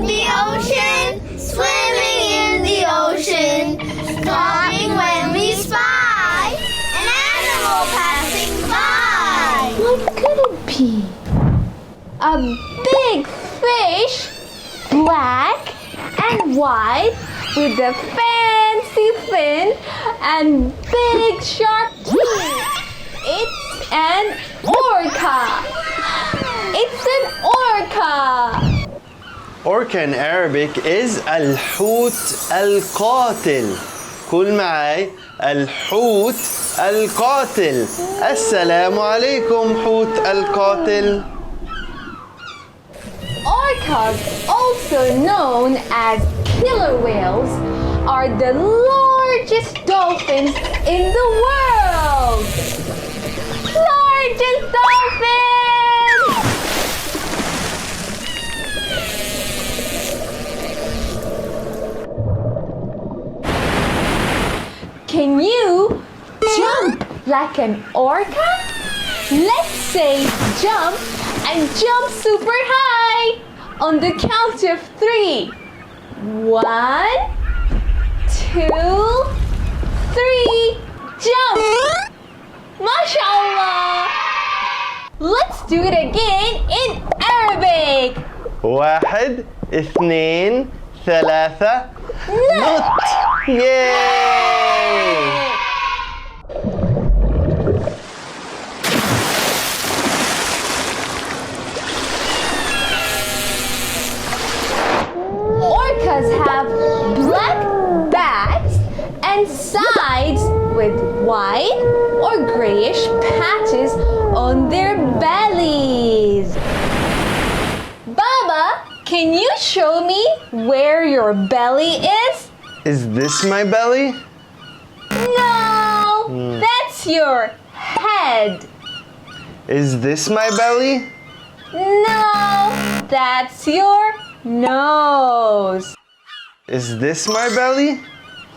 in the ocean, swimming in the ocean, stopping when we spy an animal passing by. What could it be? A big fish, black and white, with a fancy fin and big sharp teeth. It's an orca. It's an orca. Orca in Arabic is الحوت القاتل. قول معاي الحوت القاتل. السلام عليكم حوت القاتل. Orcas, also known as killer whales, are the largest dolphins in the world. Largest dolphins! Can you jump like an orca? Let's say jump and jump super high on the count of 3. 1, 2, 3, jump! MashaAllah! Let's do it again in Arabic. 1 2 3 Nut! Yay! Orcas have black backs and sides with white or grayish patches on their bellies. Baba, can you show me where your belly is? Is this my belly? No, that's your head. Is this my belly? No, that's your nose. Is this my belly?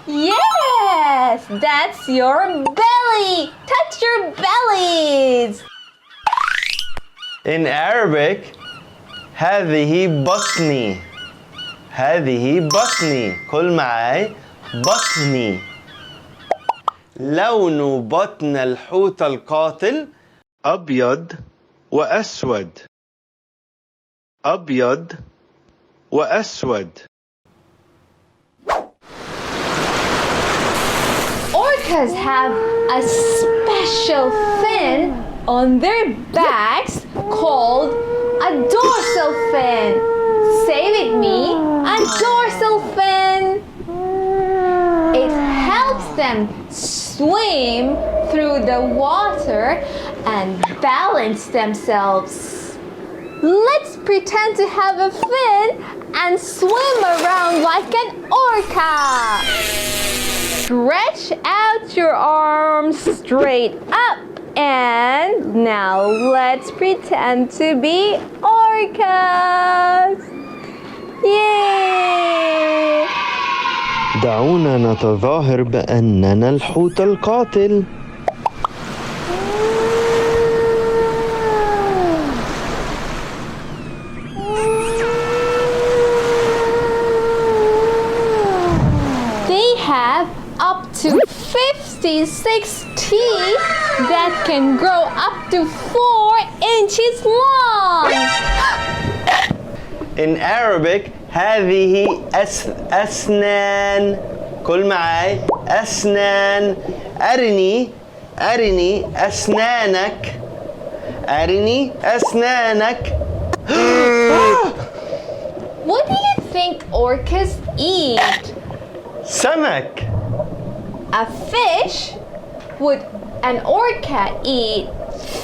Yes, that's your belly. Touch your bellies. In Arabic هذه بطني. هذه بطني. قل معاي بطني. لون بطن الحوت القاتل أبيض وأسود. أبيض وأسود. Orcas have a special fin on their backs called a dorsal fin. Say with me, a dorsal fin. It helps them swim through the water and balance themselves. Let's pretend to have a fin and swim around like an orca. Stretch out your arms straight up. And now let's pretend to be orcas. Yay! دعونا نتظاهر بأننا الحوت القاتل. They have up to 56 teeth that can grow up to 4 inches long. In Arabic هذه أسنان. قل معاي أسنان. أرني أسنانك. أرني أسنانك. What do you think orcas eat? سمك. A fish? Would an orca eat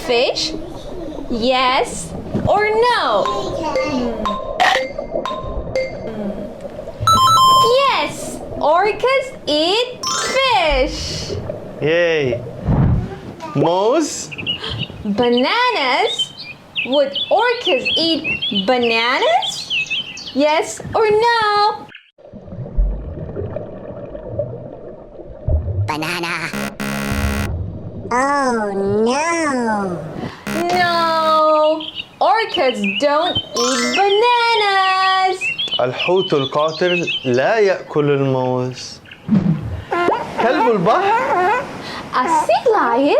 fish? Yes or no? Yes, orcas eat fish. Yay. Mouse. Bananas? Would orcas eat bananas? Yes or no? Banana. Oh no. No, orcas don't eat bananas. الحوت القاتل لا يأكل الموز. كلب البحر. A sea lion?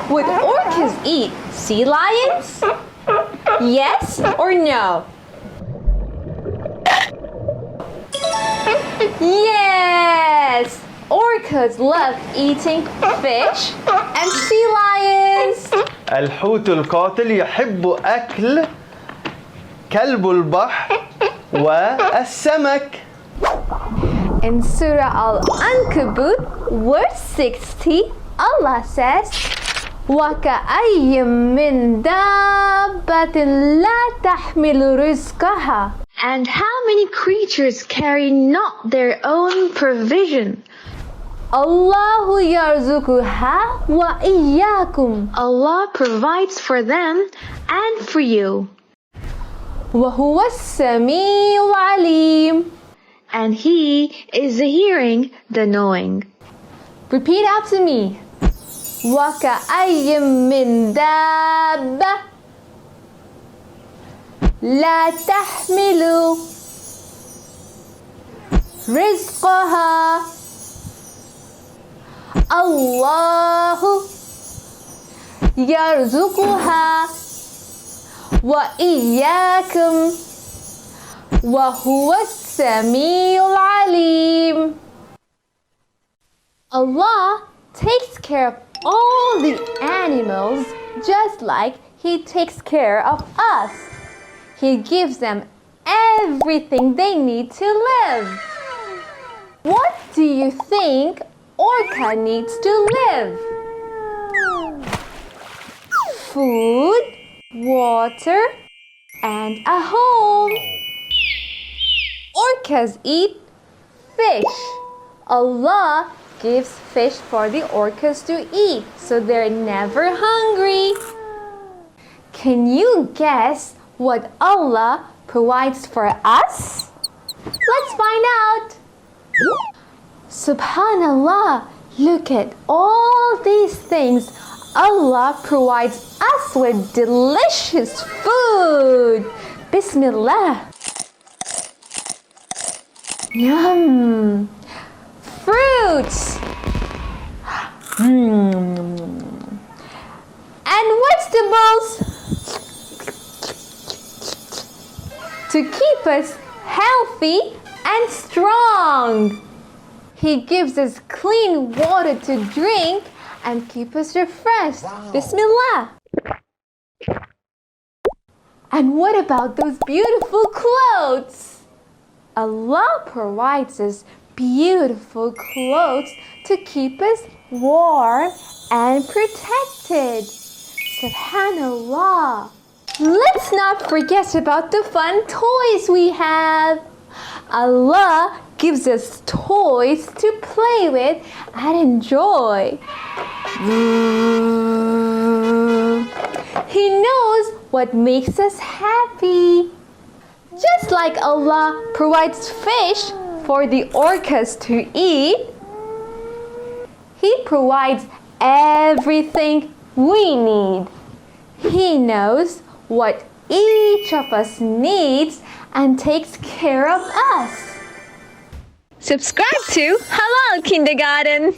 Would orcas eat sea lions? Yes or no? Yes! Orcas love eating fish and sea lions. الحوت القاتل يحب أكل كلب البحر والسمك. In Surah Al-Ankabut, verse 60, Allah says, وَكَأَيٍّ مِّن دَابَّةٍ لَا تَحْمِلُ رِزْقَهَا. And how many creatures carry not their own provision? Allahu yarzuquha wa iyyakum. Allah provides for them and for you. Wa huwa as-sami'ul 'alim. And He is the hearing, the knowing. Repeat after me. وَكَأَيٍّ مِّن دَابَّةٍ لَا تَحْمِلُ رِزْقَهَا اللَّهُ يَرْزُقُهَا وَإِيَّاكُمْ وَهُوَ السَّمِيعُ الْعَلِيمُ. Allah takes care of all the animals just like He takes care of us. He gives them everything they need to live. What do you think orca needs to live? Food, water, and a home. Orcas eat fish. Allah gives fish for the orcas to eat, so they're never hungry. Can you guess what Allah provides for us? Let's find out. Subhanallah, look at all these things. Allah provides us with delicious food. Bismillah. Yum. Fruits. And vegetables. To keep us healthy and strong. He gives us clean water to drink and keep us refreshed. Wow. Bismillah. And what about those beautiful clothes? Allah provides us beautiful clothes to keep us warm and protected. Subhanallah. Let's not forget about the fun toys we have. Allah gives us toys to play with and enjoy. He knows what makes us happy. Just like Allah provides fish for the orcas to eat, He provides everything we need. He knows what each of us needs and takes care of us. Subscribe to Halal Kindergarten.